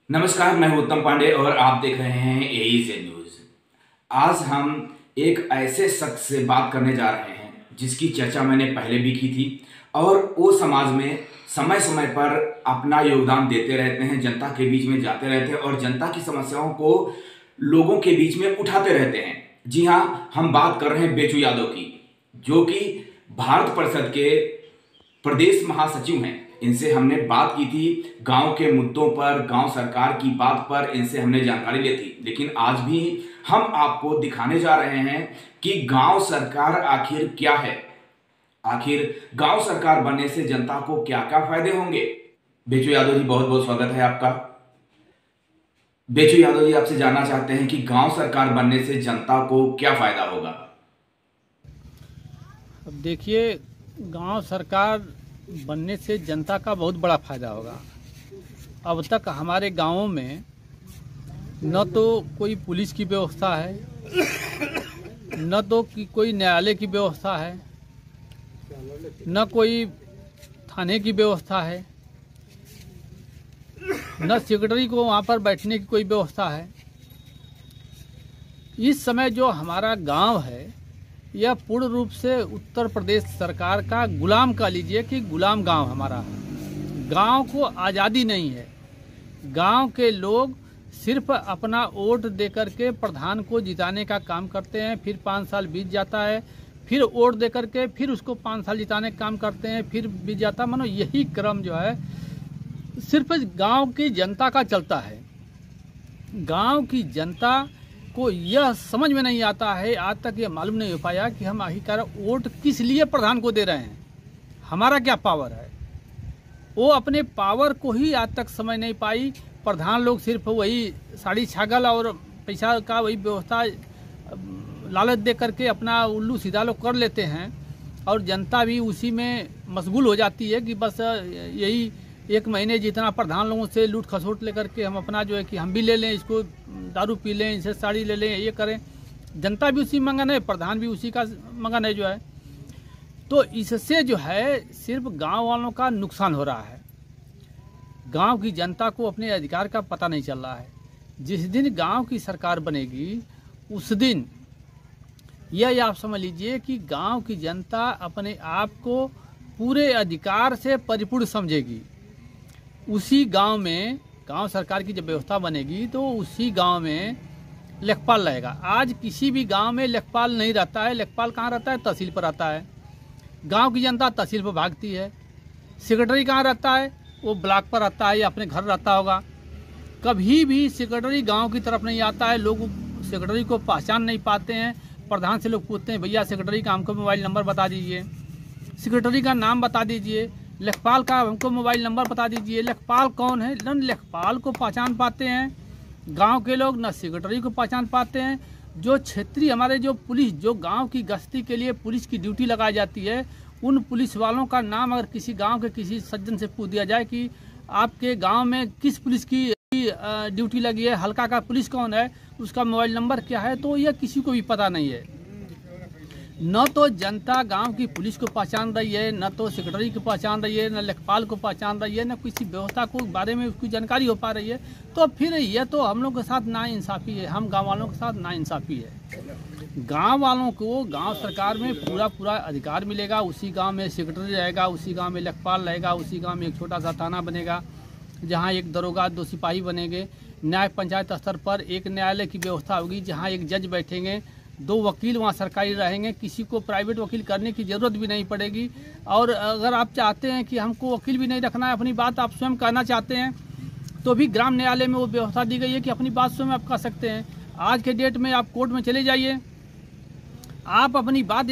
नमस्कार, मैं हूं उत्तम पांडे और आप देख रहे हैं एईजे न्यूज। आज हम एक ऐसे शख्स से बात करने जा रहे हैं जिसकी चर्चा मैंने पहले भी की थी और वो समाज में समय समय पर अपना योगदान देते रहते हैं, जनता के बीच में जाते रहते हैं और जनता की समस्याओं को लोगों के बीच में उठाते रहते हैं। जी हाँ, हम बात कर रहे हैं बेचू यादव की, जो कि भारत परिषद के प्रदेश महासचिव हैं। इनसे हमने बात की थी गांव के मुद्दों पर, गांव सरकार की बात पर इनसे हमने जानकारी ली थी। लेकिन आज भी हम आपको दिखाने जा रहे हैं कि गांव सरकार आखिर क्या है, आखिर गांव सरकार बनने से जनता को क्या क्या फायदे होंगे। बेचू यादव जी, बहुत बहुत स्वागत है आपका। बेचू यादव जी, आपसे जानना चाहते हैं कि गांव सरकार बनने से जनता को क्या फायदा होगा। अब देखिए, गांव सरकार बनने से जनता का बहुत बड़ा फायदा होगा। अब तक हमारे गांवों में न तो कोई पुलिस की व्यवस्था है, न तो कोई न्यायालय की व्यवस्था है, न कोई थाने की व्यवस्था है, न सेक्रेटरी को वहां पर बैठने की कोई व्यवस्था है। इस समय जो हमारा गांव है यह पूर्ण रूप से उत्तर प्रदेश सरकार का गुलाम कह लीजिए कि गुलाम गांव हमारा है। गांव को आज़ादी नहीं है। गांव के लोग सिर्फ अपना वोट देकर के प्रधान को जिताने का काम करते हैं, फिर 5 साल बीत जाता है, फिर वोट देकर के फिर उसको 5 साल जिताने का काम करते हैं, फिर बीत जाता। मानो यही क्रम जो है सिर्फ गांव की जनता का चलता है। गांव की जनता को यह समझ में नहीं आता है, आज तक ये मालूम नहीं हो पाया कि हम आखिरकार वोट किस लिए प्रधान को दे रहे हैं, हमारा क्या पावर है। वो अपने पावर को ही आज तक समझ नहीं पाई। प्रधान लोग सिर्फ वही साड़ी छागल और पैसा का वही व्यवस्था लालच दे करके अपना उल्लू सीधा लोग कर लेते हैं और जनता भी उसी में मशगूल हो जाती है कि बस यही 1 महीने जितना प्रधान लोगों से लूट खसोट लेकर के हम अपना जो है कि हम भी ले लें, इसको दारू पी लें, इसे साड़ी ले लें, ये करें। जनता भी उसी मगन है, प्रधान भी उसी का मगन है जो है। तो इससे जो है सिर्फ गांव वालों का नुकसान हो रहा है। गांव की जनता को अपने अधिकार का पता नहीं चल रहा है। जिस दिन गांव की सरकार बनेगी उस दिन यह आप समझ लीजिए कि गांव की जनता अपने आप को पूरे अधिकार से परिपूर्ण समझेगी। उसी गांव में गांव सरकार की जब व्यवस्था बनेगी तो उसी गांव में लेखपाल रहेगा। आज किसी भी गांव में लेखपाल नहीं रहता है। लेखपाल कहाँ रहता है? तहसील पर रहता है। गांव की जनता तहसील पर भागती है। सेक्रेटरी कहाँ रहता है? वो ब्लॉक पर रहता है या अपने घर रहता होगा। कभी भी सेक्रेटरी गांव की तरफ नहीं आता है। लोग सेक्रेटरी को पहचान नहीं पाते हैं। प्रधान से लोग पूछते हैं, भैया सेक्रेटरी का हमको मोबाइल नंबर बता दीजिए, सेक्रेटरी का नाम बता दीजिए, लेखपाल का हमको मोबाइल नंबर बता दीजिए। लेखपाल कौन है? न लेखपाल को पहचान पाते हैं गांव के लोग, न सेक्रेटरी को पहचान पाते हैं। जो क्षेत्रीय हमारे जो पुलिस, जो गांव की गश्ती के लिए पुलिस की ड्यूटी लगाई जाती है, उन पुलिस वालों का नाम अगर किसी गांव के किसी सज्जन से पूछ दिया जाए कि आपके गांव में किस पुलिस की ड्यूटी लगी है, हल्का का पुलिस कौन है, उसका मोबाइल नंबर क्या है, तो यह किसी को भी पता नहीं है। न तो जनता गांव की पुलिस को पहचान रही है, न तो सेक्रेटरी को पहचान रही है, न लेखपाल को पहचान रही है, न किसी व्यवस्था को बारे में उसकी जानकारी हो पा रही है। तो फिर यह तो हम लोग के साथ नाइंसाफ़ी है, हम गांव वालों के साथ नाइंसाफ़ी है। गांव वालों को गांव सरकार में पूरा अधिकार मिलेगा। उसी गांव में सेक्रेटरी रहेगा, उसी गांव में लेखपाल रहेगा, उसी गांव में एक छोटा सा थाना बनेगा जहाँ एक दरोगा, 2 सिपाही बनेंगे। न्याय पंचायत स्तर पर एक न्यायालय की व्यवस्था होगी जहाँ एक जज बैठेंगे, 2 वकील वहाँ सरकारी रहेंगे। किसी को प्राइवेट वकील करने की ज़रूरत भी नहीं पड़ेगी। और अगर आप चाहते हैं कि हमको वकील भी नहीं रखना है, अपनी बात आप स्वयं कहना चाहते हैं, तो भी ग्राम न्यायालय में वो व्यवस्था दी गई है कि अपनी बात स्वयं आप कह सकते हैं। आज के डेट में आप कोर्ट में चले जाइए, आप अपनी बात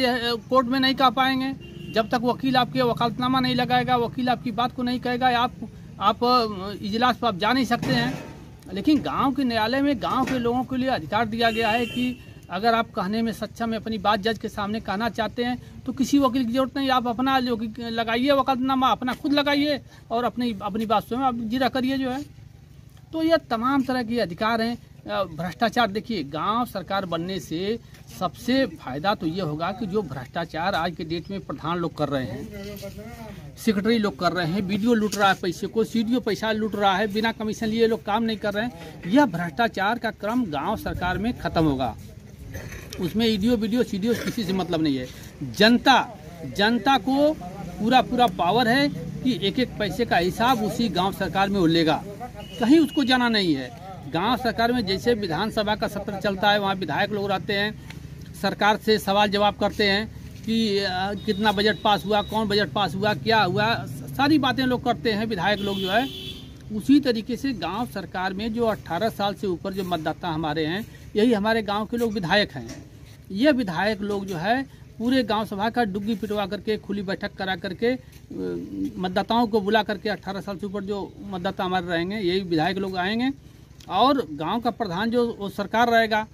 कोर्ट में नहीं कह पाएंगे जब तक वकील आपके वकालतनामा नहीं लगाएगा, वकील आपकी बात को नहीं कहेगा। आप इजलास पर आप जा नहीं सकते हैं। लेकिन गाँव के न्यायालय में गाँव के लोगों के लिए अधिकार दिया गया है कि अगर आप कहने में सक्षम है, अपनी बात जज के सामने कहना चाहते हैं, तो किसी वकील की जरूरत नहीं। आप अपना जो लगाइए वकालतनामा, अपना खुद लगाइए और अपनी बात स्वयं आप जिरा करिए जो है। तो यह तमाम तरह के अधिकार हैं। भ्रष्टाचार, देखिए गांव सरकार बनने से सबसे फायदा तो ये होगा कि जो भ्रष्टाचार आज के डेट में प्रधान लोग कर रहे हैं, सेक्रेटरी लोग कर रहे हैं, बीडीओ लूट रहा है पैसे को, सीडीओ पैसा लूट रहा है, बिना कमीशन लिए लोग काम नहीं कर रहे हैं, यह भ्रष्टाचार का क्रम गांव सरकार में खत्म होगा। उसमें ईडीओ बीडीओ सीडीओ किसी से मतलब नहीं है। जनता को पूरा पावर है कि एक एक पैसे का हिसाब उसी गांव सरकार में वो लेगा, कहीं उसको जाना नहीं है। गांव सरकार में जैसे विधानसभा का सत्र चलता है, वहाँ विधायक लोग रहते हैं, सरकार से सवाल जवाब करते हैं कि कितना बजट पास हुआ, कौन बजट पास हुआ, क्या हुआ, सारी बातें लोग करते हैं विधायक लोग जो है। उसी तरीके से गांव सरकार में जो 18 साल से ऊपर जो मतदाता हमारे हैं, यही हमारे गांव के लोग विधायक हैं। ये विधायक लोग जो है पूरे गांव सभा का डुग्गी पिटवा करके, खुली बैठक करा करके, मतदाताओं को बुला करके, 18 साल से ऊपर जो मतदाता हमारे रहेंगे यही विधायक लोग आएंगे, और गांव का प्रधान जो सरकार रहेगा,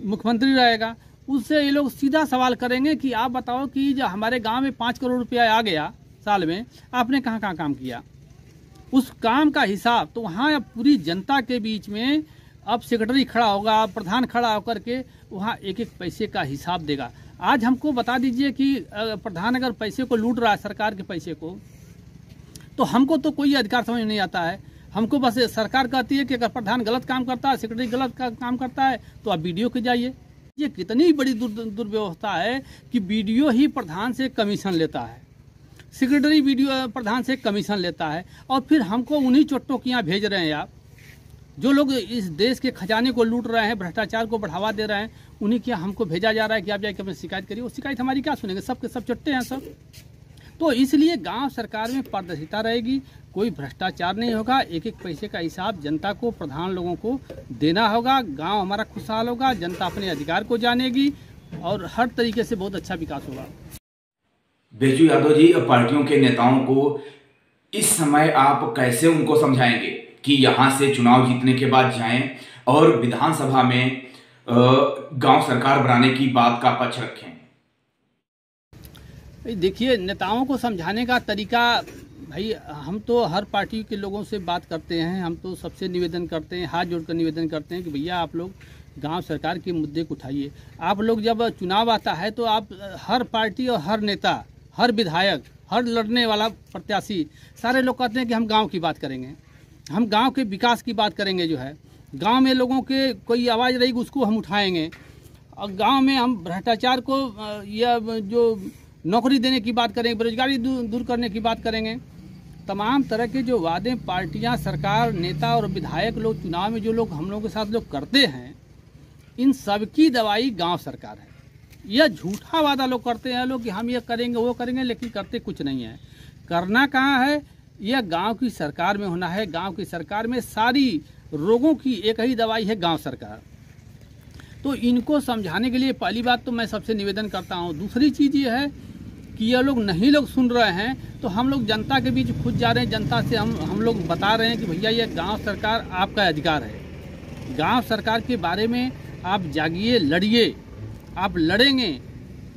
मुख्यमंत्री रहेगा, उससे ये लोग सीधा सवाल करेंगे कि आप बताओ कि जो हमारे गांव में 5 करोड़ रुपया आ गया साल में, आपने कहाँ कहाँ काम किया, उस काम का हिसाब। तो वहाँ पूरी जनता के बीच में अब सेक्रेटरी खड़ा होगा, प्रधान खड़ा होकर के वहाँ एक एक पैसे का हिसाब देगा। आज हमको बता दीजिए कि प्रधान अगर पैसे को लूट रहा है, सरकार के पैसे को, तो हमको तो कोई अधिकार समझ नहीं आता है। हमको बस सरकार कहती है कि अगर प्रधान गलत काम करता है, सेक्रेटरी गलत काम करता है, तो आप बीडीओ के जाइए। ये कितनी बड़ी दुर्व्यवस्था है कि बीडीओ ही प्रधान से कमीशन लेता है, सेक्रेटरी बीडीओ प्रधान से कमीशन लेता है, और फिर हमको उन्हीं चोट्टों के यहाँ भेज रहे हैं। आप जो लोग इस देश के खजाने को लूट रहे हैं, भ्रष्टाचार को बढ़ावा दे रहे हैं, उन्हीं के हमको भेजा जा रहा है कि आप जाके अपनी शिकायत करिए। वो शिकायत हमारी क्या सुनेंगे, सब के सब चट्टे हैं सब। तो इसलिए गांव सरकार में पारदर्शिता रहेगी, कोई भ्रष्टाचार नहीं होगा, एक एक पैसे का हिसाब जनता को, प्रधान लोगों को देना होगा, गांव हमारा खुशहाल होगा, जनता अपने अधिकार को जानेगी और हर तरीके से बहुत अच्छा विकास होगा। बेचू यादव जी, पार्टियों के नेताओं को इस समय आप कैसे उनको समझाएंगे कि यहाँ से चुनाव जीतने के बाद जाएं और विधानसभा में गांव सरकार बनाने की बात का पक्ष रखें? देखिए, नेताओं को समझाने का तरीका, भाई हम तो हर पार्टी के लोगों से बात करते हैं, हम तो सबसे निवेदन करते हैं, हाथ जोड़कर निवेदन करते हैं कि भैया आप लोग गांव सरकार के मुद्दे को उठाइए। आप लोग जब चुनाव आता है तो आप हर पार्टी और हर नेता, हर विधायक, हर लड़ने वाला प्रत्याशी, सारे लोग कहते हैं कि हम गांव की बात करेंगे, हम गांव के विकास की बात करेंगे, जो है गांव में लोगों के कोई आवाज़ रहेगी उसको हम उठाएंगे, और गांव में हम भ्रष्टाचार को या जो नौकरी देने की बात करेंगे, बेरोजगारी दूर करने की बात करेंगे। तमाम तरह के जो वादे पार्टियां, सरकार, नेता और विधायक लोग चुनाव में जो लोग हम लोगों के साथ लोग करते हैं, इन सब की दवाई गांव सरकार है। यह झूठा वादा लोग करते हैं लोग कि हम ये करेंगे वो करेंगे, लेकिन करते कुछ नहीं है। करना कहाँ है, यह गांव की सरकार में होना है। गांव की सरकार में सारी रोगों की एक ही दवाई है, गांव सरकार। तो इनको समझाने के लिए पहली बात तो मैं सबसे निवेदन करता हूँ। दूसरी चीज़ ये है कि यह लोग नहीं लोग सुन रहे हैं, तो हम लोग जनता के बीच खुद जा रहे हैं, जनता से हम लोग बता रहे हैं कि भैया ये गांव सरकार आपका अधिकार है। गांव सरकार के बारे में आप जागिए, लड़िए। आप लड़ेंगे,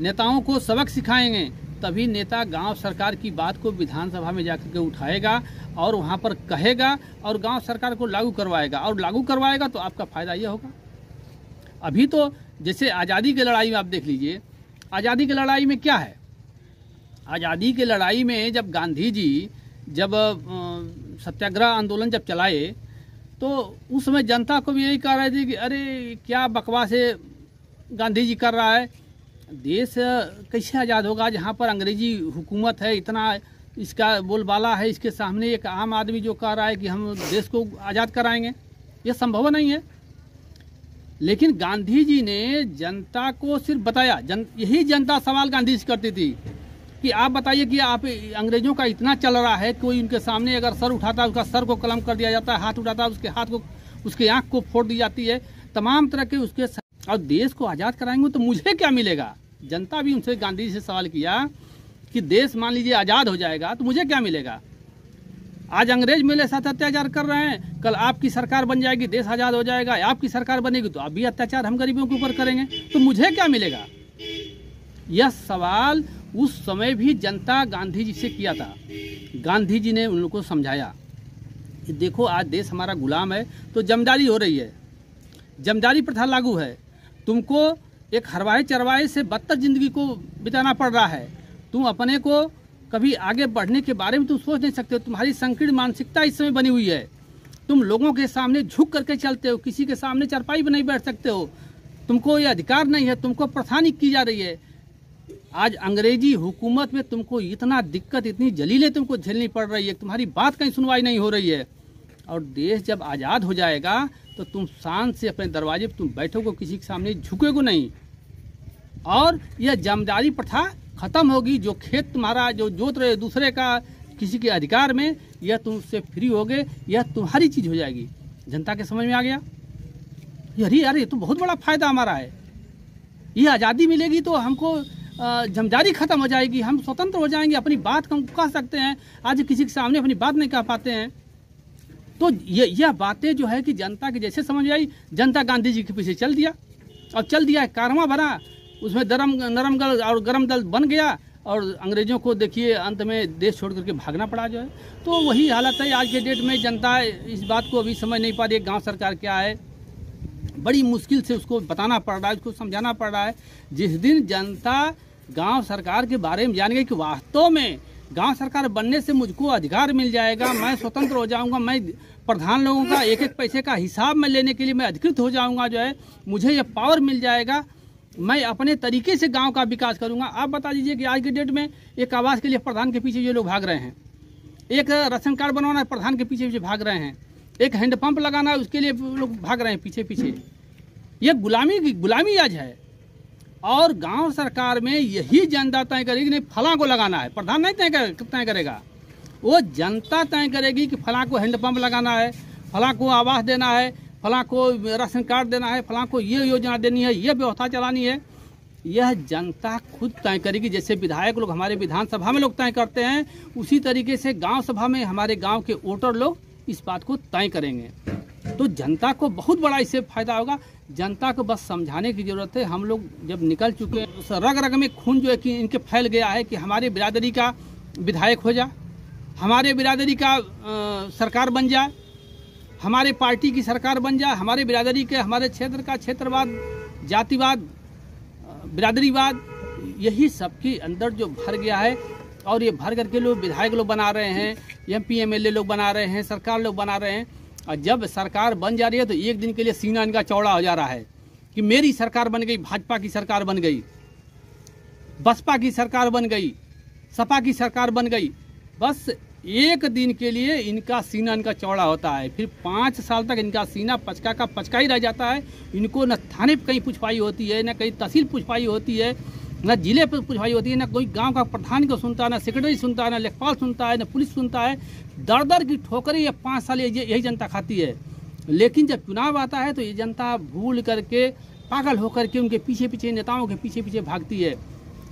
नेताओं को सबक सिखाएंगे, तभी नेता गांव सरकार की बात को विधानसभा में जाकर के उठाएगा और वहां पर कहेगा और गांव सरकार को लागू करवाएगा। और लागू करवाएगा तो आपका फायदा ये होगा। अभी तो जैसे आज़ादी की लड़ाई में आप देख लीजिए, आज़ादी की लड़ाई में क्या है, आज़ादी की लड़ाई में जब गांधी जी जब सत्याग्रह आंदोलन जब चलाए, तो उस समय जनता को भी यही कह रहे थे कि अरे क्या बकवास है गांधी जी कर रहा है, देश कैसे आज़ाद होगा जहाँ पर अंग्रेजी हुकूमत है, इतना इसका बोलबाला है, इसके सामने एक आम आदमी जो कह रहा है कि हम देश को आज़ाद कराएंगे, ये संभव नहीं है। लेकिन गांधी जी ने जनता को सिर्फ बताया, यही जनता सवाल गांधी से करती थी कि आप बताइए कि आप अंग्रेजों का इतना चल रहा है, कोई उनके सामने अगर सर उठाता है उसका सर को कलम कर दिया जाता है, हाथ उठाता है उसके हाथ को, उसके आँख को फोड़ दी जाती है, तमाम तरह के उसके, और देश को आज़ाद कराएंगे तो मुझे क्या मिलेगा। जनता भी उनसे गांधी जी से सवाल किया कि देश मान लीजिए आज़ाद हो जाएगा तो मुझे क्या मिलेगा। आज अंग्रेज मेरे साथ अत्याचार कर रहे हैं, कल आपकी सरकार बन जाएगी, देश आज़ाद हो जाएगा, आपकी सरकार बनेगी तो आप भी अत्याचार हम गरीबों के ऊपर करेंगे, तो मुझे क्या मिलेगा। यह सवाल उस समय भी जनता गांधी जी से किया था। गांधी जी ने उन लोगों को समझाया कि देखो आज देश हमारा गुलाम है, तो जमींदारी हो रही है, जमींदारी प्रथा लागू है, तुमको एक हरवाहे चरवाहे से बदतर जिंदगी को बिताना पड़ रहा है। तुम अपने को कभी आगे बढ़ने के बारे में तुम सोच नहीं सकते हो। तुम्हारी संकीर्ण मानसिकता इस समय बनी हुई है। तुम लोगों के सामने झुक करके चलते हो, किसी के सामने चारपाई पर नहीं बैठ सकते हो। तुमको ये अधिकार नहीं है, तुमको प्रथानी की जा रही है। आज अंग्रेजी हुकूमत में तुमको इतना दिक्कत, इतनी जलीलें तुमको झेलनी पड़ रही है, तुम्हारी बात कहीं सुनवाई नहीं हो रही है। और देश जब आज़ाद हो जाएगा तो तुम शान से अपने दरवाजे पर तुम बैठोगे, किसी के सामने झुकेगो नहीं। और यह जमींदारी प्रथा खत्म होगी। जो खेत तुम्हारा जो जोत रहे दूसरे का किसी के अधिकार में, यह तुमसे फ्री होगे, यह तुम्हारी चीज़ हो जाएगी। जनता के समझ में आ गया? यार ये तो बहुत बड़ा फायदा हमारा है। ये आज़ादी मिलेगी तो हमको जमींदारी खत्म हो जाएगी, हम स्वतंत्र हो जाएंगे, अपनी बात हम कह सकते हैं। आज किसी के सामने अपनी बात नहीं कह पाते हैं। तो यह बातें जो है कि जनता के जैसे समझ आई, जनता गांधी जी के पीछे चल दिया और चल दिया, कारवां भरा, उसमें नरम दल और गरम दल बन गया। और अंग्रेजों को देखिए अंत में देश छोड़ करके भागना पड़ा जो है। तो वही हालत है आज के डेट में। जनता इस बात को अभी समझ नहीं पा रही है गाँव सरकार क्या है। बड़ी मुश्किल से उसको बताना पड़ रहा है, उसको समझाना पड़ रहा है। जिस दिन जनता गांव सरकार के बारे में जान गई कि वास्तव में गांव सरकार बनने से मुझको अधिकार मिल जाएगा, मैं स्वतंत्र हो जाऊंगा, मैं प्रधान लोगों का एक एक पैसे का हिसाब में लेने के लिए मैं अधिकृत हो जाऊंगा, जो है मुझे ये पावर मिल जाएगा, मैं अपने तरीके से गांव का विकास करूंगा। आप बता दीजिए कि आज के डेट में एक आवास के लिए प्रधान के पीछे ये लोग भाग रहे हैं, एक राशन कार्ड बनवाना है प्रधान के पीछे पीछे भाग रहे हैं, एक हैंडपंप लगाना है उसके लिए लोग भाग रहे हैं पीछे पीछे। ये गुलामी आज है। और गांव सरकार में यही जनता तय करेगी, नहीं फलां को लगाना है, प्रधान नहीं तय करेगा, वो जनता तय करेगी कि फलां को हैंडपंप लगाना है, फलां को आवास देना है, फलां को राशन कार्ड देना है, फलां को ये योजना देनी है, ये व्यवस्था चलानी है। यह जनता खुद तय करेगी। जैसे विधायक लोग हमारे विधानसभा में लोग तय करते हैं, उसी तरीके से गांव सभा में हमारे गांव के वोटर लोग इस बात को तय करेंगे। तो जनता को बहुत बड़ा इससे फायदा होगा। जनता को बस समझाने की जरूरत है। हम लोग जब निकल चुके हैं, उस रग रग में खून जो है कि इनके फैल गया है कि हमारे बिरादरी का विधायक हो जा, हमारे बिरादरी का सरकार बन जाए, हमारे पार्टी की सरकार बन जाए, हमारे बिरादरी के हमारे क्षेत्र का क्षेत्रवाद, जातिवाद, बिरादरीवाद, यही सबके अंदर जो भर गया है। और ये भर करके लोग विधायक लोग बना रहे हैं, MP MLA लोग बना रहे हैं, सरकार लोग बना रहे हैं। और जब सरकार बन जा रही है तो एक दिन के लिए सीना इनका चौड़ा हो जा रहा है कि मेरी सरकार बन गई, भाजपा की सरकार बन गई, बसपा की सरकार बन गई, सपा की सरकार बन गई। बस एक दिन के लिए इनका सीना इनका चौड़ा होता है, फिर 5 साल तक इनका सीना पचका का पचका ही रह जाता है। इनको न थाने पर कहीं पूछपाई होती है, न कहीं तहसील पूछपाई होती है, न जिले पर पूछपाई होती है, न कोई गांव का प्रधान को सुनता है, न सेक्रेटरी सुनता है, न लेखपाल सुनता है, न पुलिस सुनता है। दर दर की ठोकरें ये 5 साल यही जनता खाती है। लेकिन जब चुनाव आता है तो ये जनता भूल करके, पागल होकर के उनके पीछे पीछे, नेताओं के पीछे पीछे भागती है।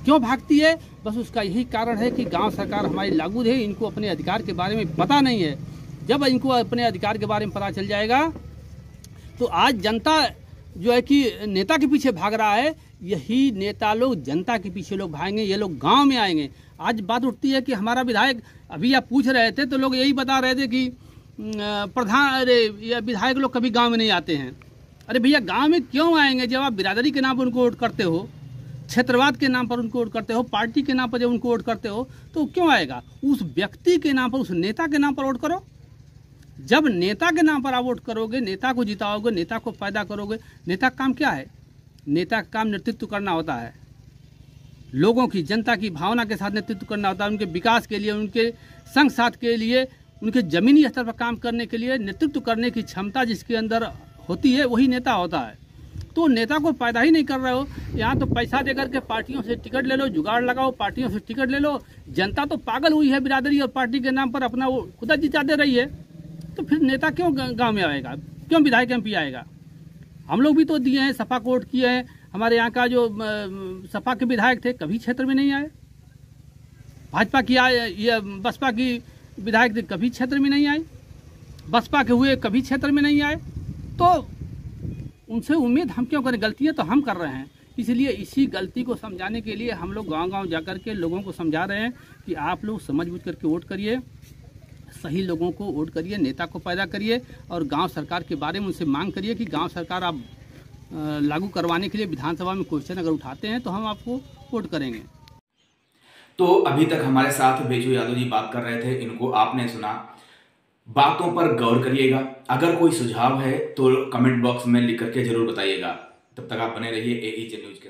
क्यों भागती है? बस उसका यही कारण है कि गांव सरकार हमारी लागू है, इनको अपने अधिकार के बारे में पता नहीं है। जब इनको अपने अधिकार के बारे में पता चल जाएगा तो आज जनता जो है कि नेता के पीछे भाग रहा है, यही नेता लोग जनता के पीछे लोग भागेंगे, ये लोग गांव में आएंगे। आज बात उठती है कि हमारा विधायक, अभी आप पूछ रहे थे तो लोग यही बता रहे थे कि ये विधायक लोग कभी गांव में नहीं आते हैं। अरे भैया, गांव में क्यों आएंगे जब आप बिरादरी के नाम पर उनको वोट करते हो, क्षेत्रवाद के नाम पर उनको वोट करते हो, पार्टी के नाम पर जब उनको वोट करते हो तो क्यों आएगा? उस व्यक्ति के नाम पर, उस नेता के नाम पर वोट करो। जब नेता के नाम पर आप वोट करोगे, नेता को जिताओगे, नेता को पैदा करोगे। नेता का काम क्या है? नेता का काम नेतृत्व करना होता है, लोगों की, जनता की भावना के साथ नेतृत्व करना होता है, उनके विकास के लिए, उनके संग साथ के लिए, उनके जमीनी स्तर पर काम करने के लिए नेतृत्व करने की क्षमता जिसके अंदर होती है वही नेता होता है। तो नेता को पैदा ही नहीं कर रहे हो, यहाँ तो पैसा देकर के पार्टियों से टिकट ले लो, जुगाड़ लगाओ, पार्टियों से टिकट ले लो। जनता तो पागल हुई है बिरादरी और पार्टी के नाम पर, अपना वो खुदा जिता दे रही है। तो फिर नेता क्यों गांव में आएगा? क्यों विधायक MP आएगा? हम लोग भी तो दिए हैं, सपा को वोट किए हैं। हमारे यहाँ का जो सपा के विधायक थे कभी क्षेत्र में नहीं आए, भाजपा की आए, ये बसपा की विधायक थे कभी क्षेत्र में नहीं आए, बसपा के हुए कभी क्षेत्र में नहीं आए। तो उनसे उम्मीद हम क्यों करें? गलतियाँ तो हम कर रहे हैं। इसलिए इसी गलती को समझाने के लिए हम लोग गांव-गांव जाकर के लोगों को समझा रहे हैं कि आप लोग समझ बूझ करके वोट करिए, सही लोगों को वोट करिए, नेता को पैदा करिए और गांव सरकार के बारे में उनसे मांग करिए कि गांव सरकार आप लागू करवाने के लिए विधानसभा में क्वेश्चन अगर उठाते हैं तो हम आपको वोट करेंगे। तो अभी तक हमारे साथ बेजू यादव जी बात कर रहे थे, इनको आपने सुना। बातों पर गौर करिएगा, अगर कोई सुझाव है तो कमेंट बॉक्स में लिख करके जरूर बताइएगा। तब तक आप बने रहिए एईजे न्यूज के